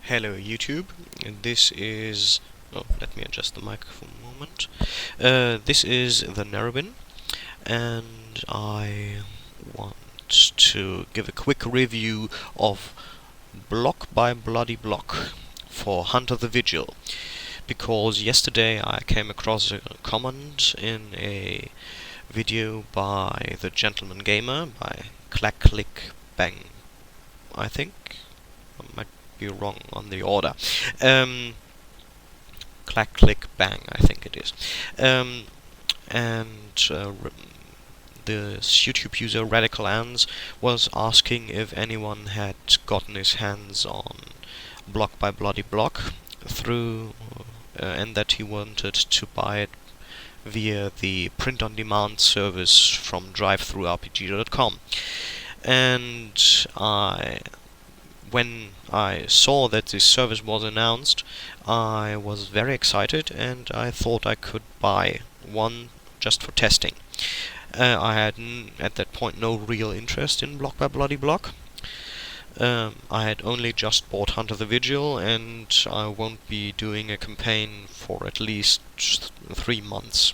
Hello YouTube, this is... oh, let me adjust the mic for a moment. This is the Narrabin, and I want to give a quick review of Block by Bloody Block for Hunter the Vigil, because yesterday I came across a comment in a video by the Gentleman Gamer, by Clack Click Bang, I think. I might be wrong on the order. Clack Click Bang, I think it is. The YouTube user Radical Ans was asking if anyone had gotten his hands on Block by Bloody Block through, and that he wanted to buy it via the print-on-demand service from Drivethrurpg.com. And when I saw that this service was announced, I was very excited, and I thought I could buy one just for testing. I had at that point no real interest in Block by Bloody Block. I had only just bought Hunter the Vigil, and I won't be doing a campaign for at least 3 months.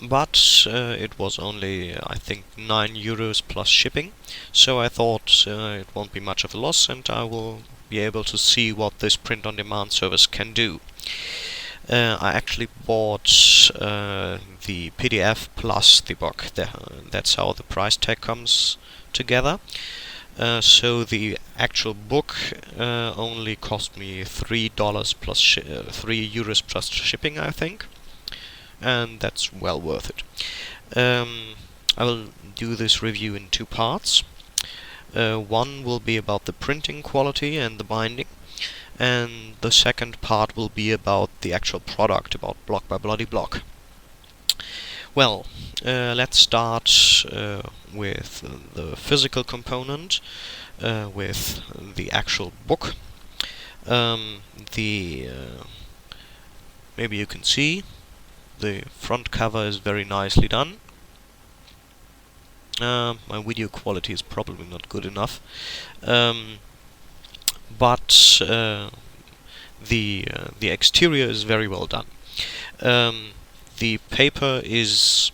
But it was only, I think, €9 plus shipping, so I thought it won't be much of a loss, and I will be able to see what this print-on-demand service can do. I actually bought the PDF plus the book. That's how the price tag comes together. So the actual book only cost me €3 plus €3 plus shipping, I think. And that's well worth it. I will do this review in 2 parts. One will be about the printing quality and the binding, and the second part will be about the actual product, about Block by Bloody Block. Well, let's start with the physical component, with the actual book. Maybe you can see the front cover is very nicely done. My video quality is probably not good enough, but the exterior is very well done. The paper is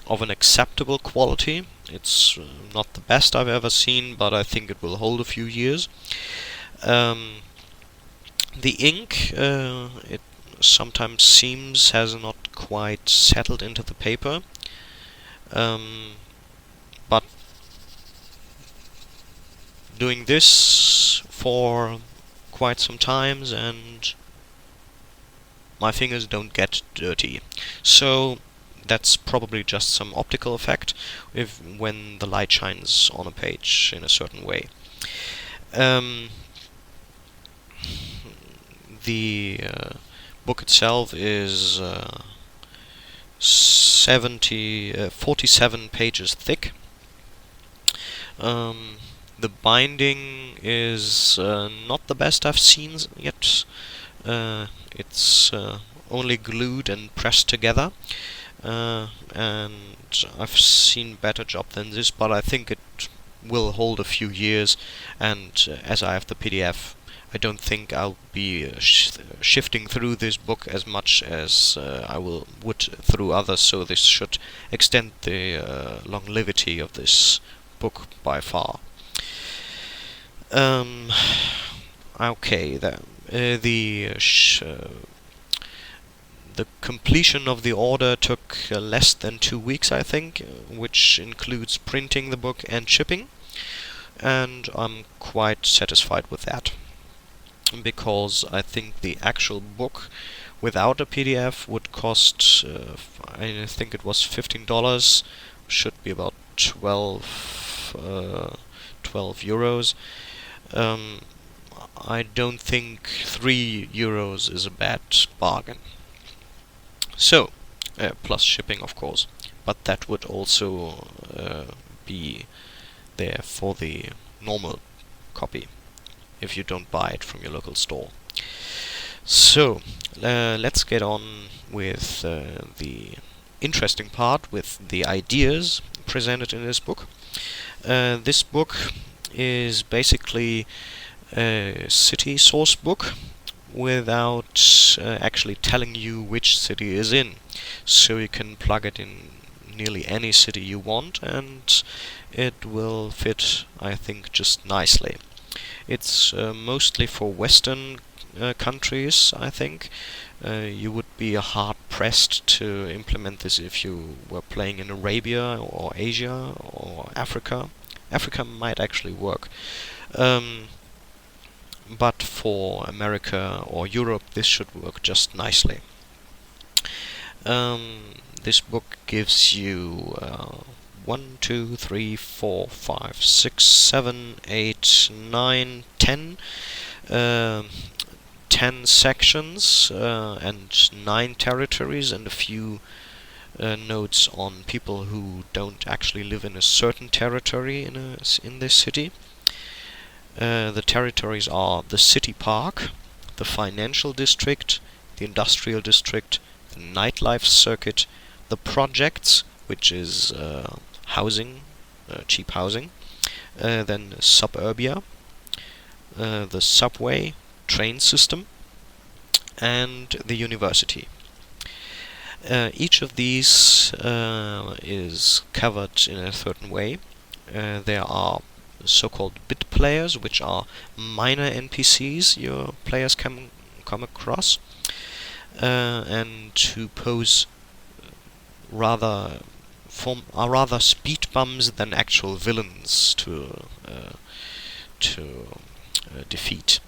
of an acceptable quality. It's not the best I've ever seen, but I think it will hold a few years. The ink, it sometimes seems has not quite settled into the paper, but doing this for quite some times, and my fingers don't get dirty, so that's probably just some optical effect when the light shines on a page in a certain way. The book itself is 47 pages thick. The binding is not the best I've seen yet. It's only glued and pressed together, and I've seen better job than this, but I think it will hold a few years, and as I have the PDF, I don't think I'll be shifting through this book as much as I would through others, so this should extend the longevity of this book by far. Okay, the completion of the order took less than 2 weeks, I think, which includes printing the book and shipping, and I'm quite satisfied with that, because I think the actual book without a PDF would cost, I think it was $15, should be about 12 euros. I don't think €3 is a bad bargain. So, plus shipping, of course, but that would also be there for the normal copy if you don't buy it from your local store. So, let's get on with the interesting part, with the ideas presented in this book. This book is basically a city source book without actually telling you which city is in. So you can plug it in nearly any city you want, and it will fit, I think, just nicely. It's mostly for Western countries, I think. You would be hard pressed to implement this if you were playing in Arabia or Asia or Africa. Africa might actually work. But for America or Europe, this should work just nicely. This book gives you 1, 2, 3, 4, 5, 6, 7, 8, 9, 10 10 sections and 9 territories, and a few notes on people who don't actually live in a certain territory in this city. The territories are the city park, the financial district, the industrial district, the nightlife circuit, the projects, which is housing, cheap housing, then suburbia, the subway, train system, and the university. Each of these is covered in a certain way. There are so-called bit players, which are minor NPCs your players can come across, and who pose rather speed bumps than actual villains to defeat.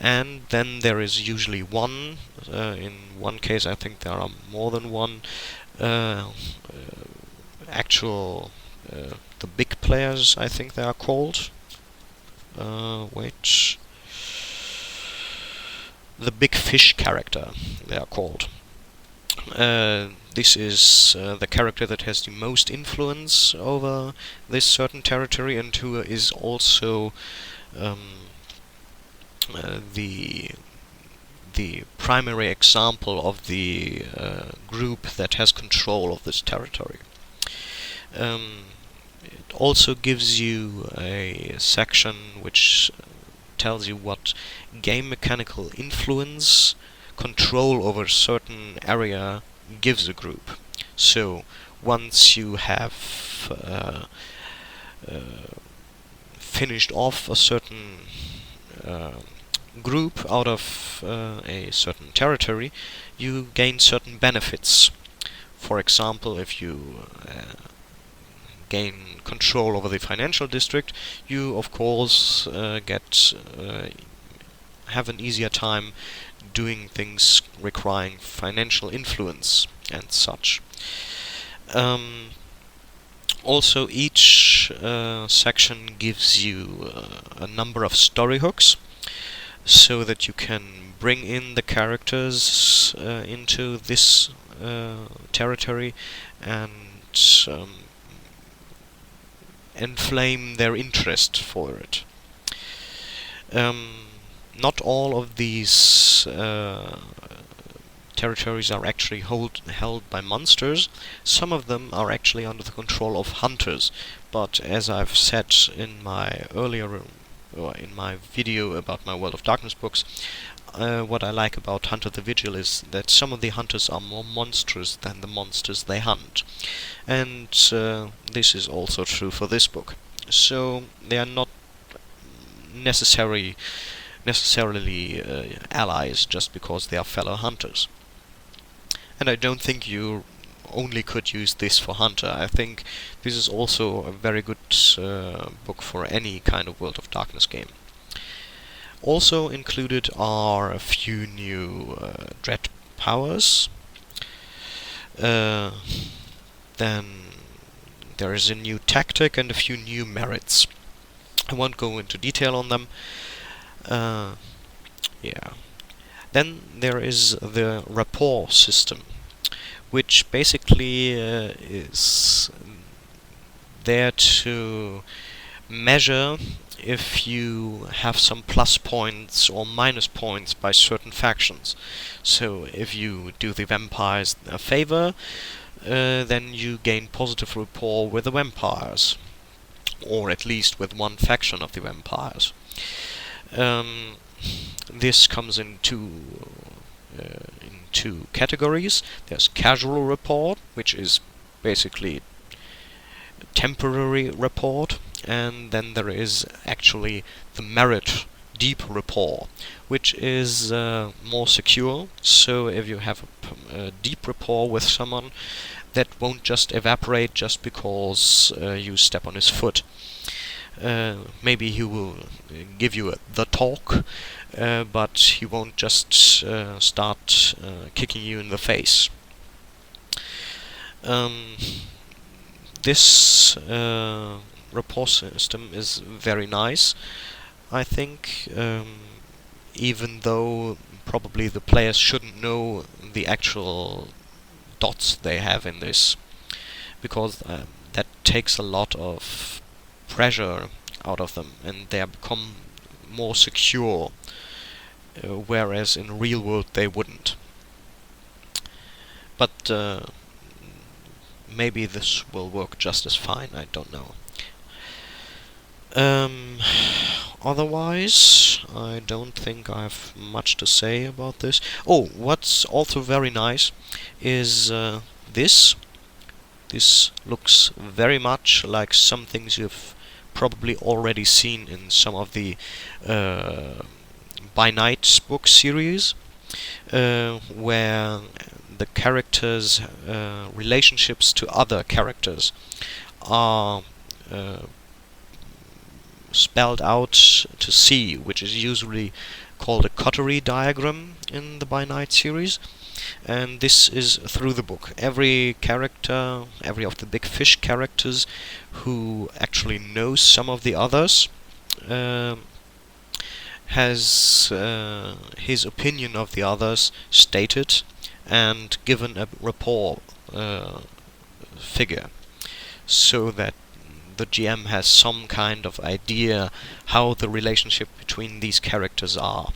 And then there is usually one. In one case, I think there are more than one actual. The big players, I think they are called. Which the big fish character, they are called. This is the character that has the most influence over this certain territory, and who is also the primary example of the group that has control of this territory. It also gives you a section which tells you what game mechanical influence control over a certain area gives a group. So once you have finished off a certain group out of a certain territory, you gain certain benefits. For example, if you gain control over the financial district, you of course have an easier time doing things requiring financial influence and such. Also, each section gives you a number of story hooks, so that you can bring in the characters into this territory and inflame their interest for it. Not all of these territories are actually held by monsters. Some of them are actually under the control of hunters, but as I've said in my in my video about my World of Darkness books, what I like about Hunter the Vigil is that some of the hunters are more monstrous than the monsters they hunt. And this is also true for this book. So they are not necessarily allies just because they are fellow hunters. And I don't think you only could use this for Hunter. I think this is also a very good book for any kind of World of Darkness game. Also included are a few new dread powers. Then there is a new tactic and a few new merits. I won't go into detail on them. Then there is the rapport system, which basically is there to measure if you have some plus points or minus points by certain factions. So if you do the vampires a favor, then you gain positive rapport with the vampires. or at least with one faction of the vampires. This comes in two categories. There's casual report, which is basically temporary report, and then there is actually the merit deep rapport, which is more secure. So if you have a deep rapport with someone, that won't just evaporate just because you step on his foot. Maybe he will give you the talk, but he won't just start kicking you in the face. This rapport system is very nice, I think, even though probably the players shouldn't know the actual dots they have in this, because that takes a lot of pressure out of them, and they become more secure, whereas in real world they wouldn't. But maybe this will work just as fine, I don't know. Otherwise, I don't think I have much to say about this. Oh, what's also very nice is this. This looks very much like some things you've probably already seen in some of the By Night book series, where the characters' relationships to other characters are spelled out to see, which is usually called a coterie diagram in the By Night series. And this is through the book. Every character, every of the big fish characters who actually knows some of the others, has his opinion of the others stated and given a rapport figure, so that the GM has some kind of idea how the relationship between these characters are.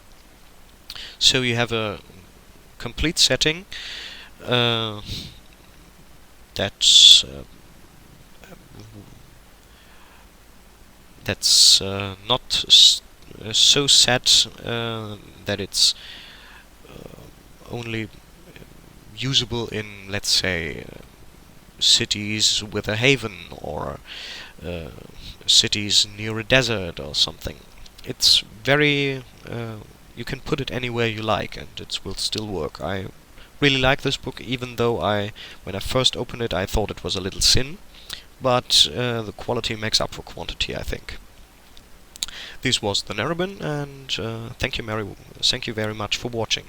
So you have a complete setting that's not so set that it's only usable in, let's say, cities with a haven, or cities near a desert or something. It's very you can put it anywhere you like, and it will still work. I really like this book, even though when I first opened it, I thought it was a little thin, but the quality makes up for quantity, I think. This was the Narrabin, and thank you very much for watching.